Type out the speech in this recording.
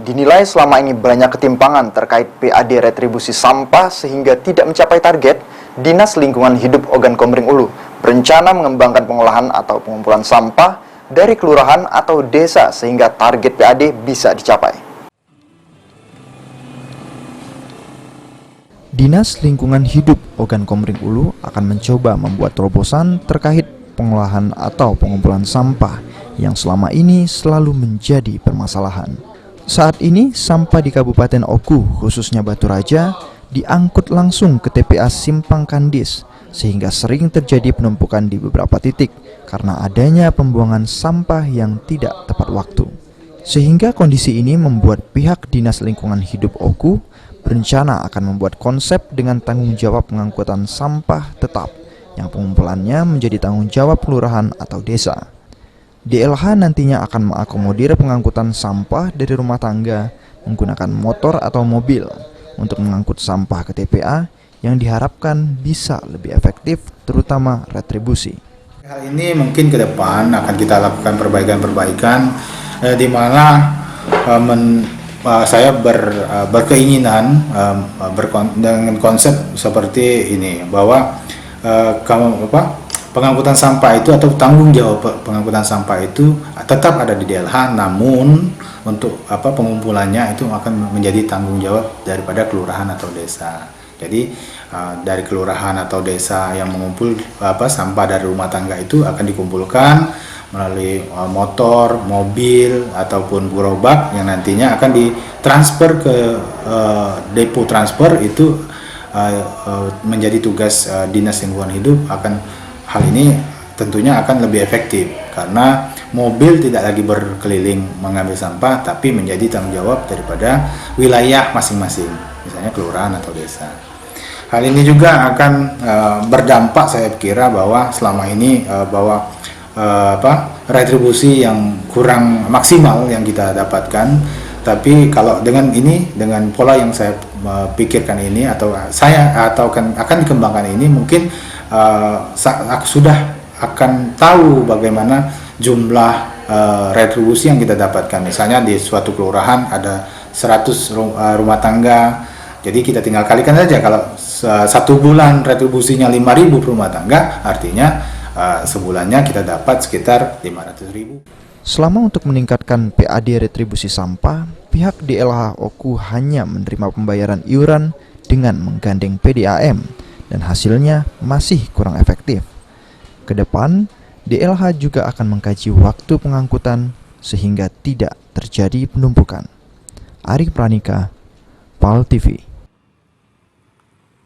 dinilai selama ini banyak ketimpangan terkait PAD retribusi sampah sehingga tidak mencapai target. Dinas Lingkungan Hidup Ogan Komering Ulu berencana mengembangkan pengolahan atau pengumpulan sampah dari kelurahan atau desa sehingga target PAD bisa dicapai. Dinas Lingkungan Hidup Ogan Komering Ulu akan mencoba membuat terobosan terkait pengolahan atau pengumpulan sampah yang selama ini selalu menjadi permasalahan. Saat ini, sampah di Kabupaten Oku, khususnya Batu Raja, diangkut langsung ke TPA Simpang Kandis, sehingga sering terjadi penumpukan di beberapa titik karena adanya pembuangan sampah yang tidak tepat waktu. Sehingga kondisi ini membuat pihak Dinas Lingkungan Hidup Oku berencana akan membuat konsep dengan tanggung jawab pengangkutan sampah tetap, yang pengumpulannya menjadi tanggung jawab kelurahan atau desa. DLH nantinya akan mengakomodir pengangkutan sampah dari rumah tangga menggunakan motor atau mobil untuk mengangkut sampah ke TPA yang diharapkan bisa lebih efektif, terutama retribusi. Hal ini mungkin ke depan akan kita lakukan perbaikan-perbaikan di mana saya berkeinginan dengan konsep seperti ini bahwa pengangkutan sampah itu atau tanggung jawab pengangkutan sampah itu tetap ada di DLH, namun untuk pengumpulannya itu akan menjadi tanggung jawab daripada kelurahan atau desa. Jadi dari kelurahan atau desa yang mengumpul sampah dari rumah tangga itu akan dikumpulkan melalui motor, mobil ataupun gerobak yang nantinya akan ditransfer ke depo transfer. Itu menjadi tugas Dinas Lingkungan Hidup. Hal ini tentunya akan lebih efektif karena mobil tidak lagi berkeliling mengambil sampah, tapi menjadi tanggung jawab daripada wilayah masing-masing, misalnya kelurahan atau desa. Hal ini juga akan berdampak, saya kira, bahwa selama ini retribusi yang kurang maksimal yang kita dapatkan. Tapi kalau dengan pola yang saya pikirkan ini atau akan dikembangkan ini, mungkin aku sudah akan tahu bagaimana jumlah retribusi yang kita dapatkan. Misalnya di suatu kelurahan ada 100 rumah tangga, jadi kita tinggal kalikan saja. Kalau satu bulan retribusinya 5.000 per rumah tangga, artinya sebulannya kita dapat sekitar 500.000. Selama untuk meningkatkan PAD retribusi sampah, pihak DLH Oku hanya menerima pembayaran iuran dengan menggandeng PDAM, dan hasilnya masih kurang efektif. Kedepan, DLH juga akan mengkaji waktu pengangkutan sehingga tidak terjadi penumpukan. Ari Pranika, PAL TV.